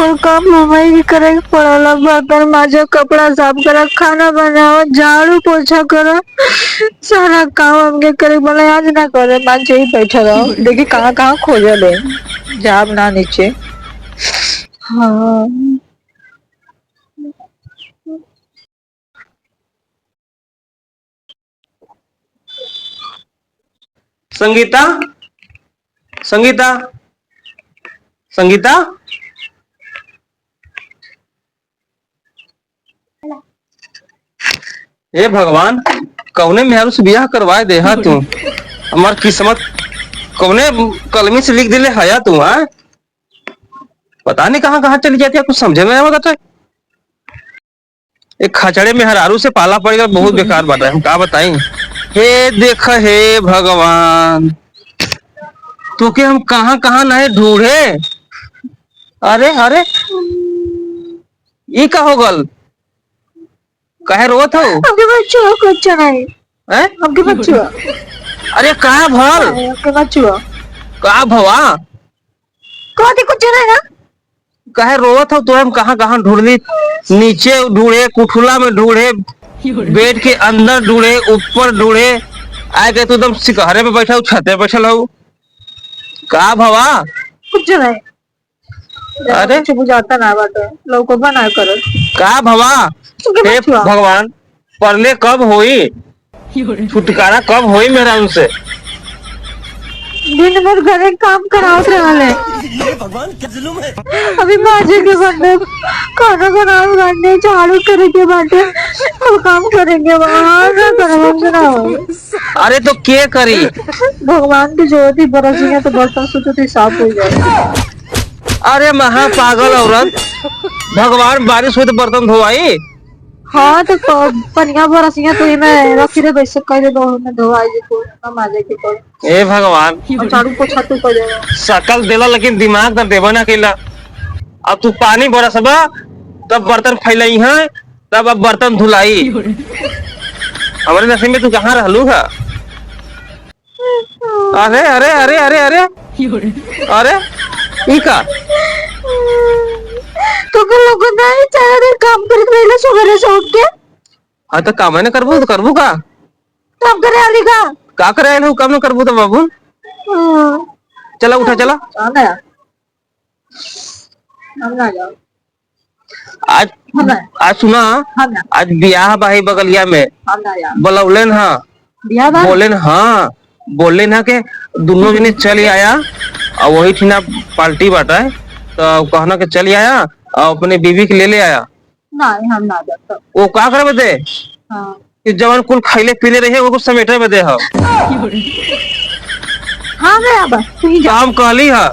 कुल काम हमारी ही करे के पड़ला। बर्तन माजा, कपड़ा साफ करा, खाना बनाओ, झाड़ू पोछा करो, सारा काम हमके करे बोले। आज ना करे मान ही बैठा रहो, देखी कहाँ कहाँ खोजे ले जाब ना नीचे। हाँ संगीता, संगीता, संगीता। हे भगवान, कौने मेहरू से बियाह करवाए दे हा तू। हमार किस्मत कौने कलमी से लिख दिले हया तू। हाँ, पता नहीं कहाँ कहाँ चली जाती है, कुछ समझे में नहीं आवत है। एक खचड़े में हरारू से पाला पड़ेगा, बहुत बेकार बात है। हम क्या बताएं। हे देख, हे भगवान, तो के हम कहाँ कहाँ नहीं ढूंढे। अरे अरे, ये का हो गल, कहे रोत हो। आपके बच्चों कुछ नहीं हैं? आपके बच्चों। अरे कहा भल, आपके बच्चों कहा भवा, कहते कुछ नहीं ना। कहे रोत हो तो हम कहाँ कहाँ ढूंढली। नीचे ढूंढे, कुठुला में ढूंढे, बेड के अंदर ढूंढे, ऊपर ढूंढे, आए गए तो एकदम सिकहरे पे बैठा, छत पे बैठल हो। का भवा, कुछ नहीं। अरे कुछ बुझाता ना बात है, लोग को बना करो। का भवा। हे भगवान, परले कब होई, छुटकारा कब होई मेरा उनसे। दिन भर घरे काम करावत रहले। अभी माजे के बाटे, खाना बनाओ बाटे, झाड़ू करे के बाटे, और काम करेंगे वहाँ ना करवाऊंगे ना हो। अरे तो क्या करी। भगवान की जोत ही बरसी है तो बर्तन सोचो तो साफ हो जाए। अरे महा पागल औरत, भगवान बारिश हुई तो बर्तन धोवाई। हाँ तो पनिया बरसी है तो मैं रखी रे वैसे कह दे दो मैं धोवाई दे तो हम आ जाए के तो। ए भगवान, और झाड़ू पोछा तू कर देगा। शकल देला लेकिन दिमाग न देवा ना केला। अब तू पानी बरसबा तब बर्तन फैलाई है, तब अब बर्तन धुलाई। हमारे नसीब में तू कहाँ रहलू है। अरे अरे अरे अरे अरे अरे, ई का तो के लोगों ने चाहे दे काम करत रहले सुबह से उठ के। हाँ तो काम है करबू तो करबू का, काम करे आली का करे आयल हूँ, काम न करबू तो बाबू। चला उठा चला। आना हम ना जाओ। आज आज सुना, आज ब्याह बाही बगलिया में बोलौलेन। हाँ बोलेन, हाँ बोलेन है के दोनों जने चल आया और वही ठीना पार्टी बाटा है तो कहना के चल आया और अपने बीवी के ले आया। नहीं हम ना जाता। वो का करे बदे। हाँ कि जवान कुल खाइले पीले रहे वो कुछ समेटे बदे। हाँ हाँ मैं बस तू जा। हम कहली है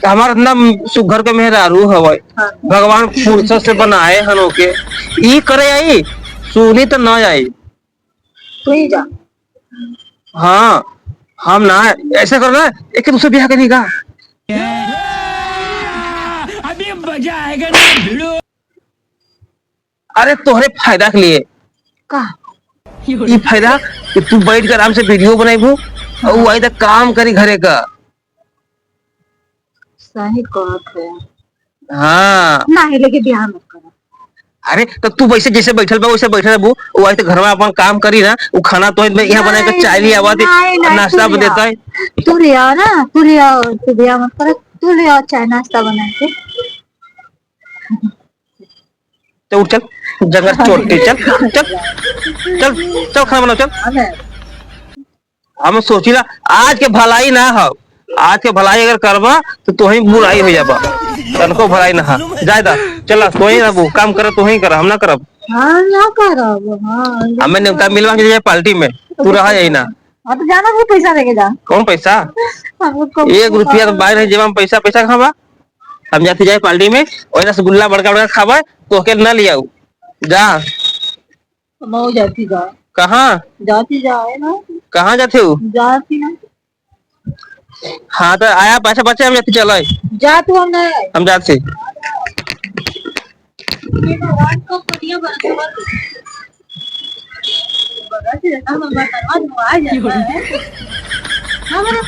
हमारा इतना सुघर के मेहरारू हवाई। हाँ। भगवान फुर्सत से बनाए हनो के ई करे आई, सुनी तो न आई। तू ही जा। हाँ हम ना ऐसा करना, एक दूसरे ब्याह करने का। अभी मजा आएगा ना भिड़ो। अरे तोहरे फायदा के लिए का ये फायदा कि तू बैठ कर आराम से वीडियो बनाईबू और वो आई तक काम करी घरे का। सही कहत है। हाँ नहीं लेके ब्याह मत करो। अरे तो तू वैसे जैसे बैठल बा वैसे बैठल रहबू, वो आई तो घर में अपन काम करी ना, वो खाना तो यहाँ बना के चाय लिया आवा नाश्ता भी देता है। तू ले आओ ना, तू ले आओ, तू ब्याह मत करो, तू ले आओ चाय नाश्ता बना के। तो उठ चल, जगह चोटी चल चल चल चल खाना बनाओ चल। हम सोचिला आज के भलाई ना हो, आज के भलाई अगर करबा तो तुही बुराई हो जाबा, तनको भलाई ना हा जायदा। चला तो ही रहबू, काम कर तो ही कर, हम ना करब। हाँ ना करब। हाँ हमें न्योता मिलवा के जाए पार्टी में, तू रहा यही ना। हाँ तो जाना भी पैसा लेके जा। कौन पैसा, एक रुपया तो बाहर है जेब में, पैसा पैसा खावा। हम जाते जाए पार्टी में और रसगुल्ला बड़का बड़का खावा तो के ना लिया जा। मैं जाती जा। कहाँ जाती जाए ना। कहाँ जाते हो, जाती ना। हाँ तो आया पैसा बचे हम जाते चलो जा तू हम नहीं आए। हम जाते। भगवान को बढ़िया बरकत बरकत देता हम बरकत आ जाए। हाँ मेरे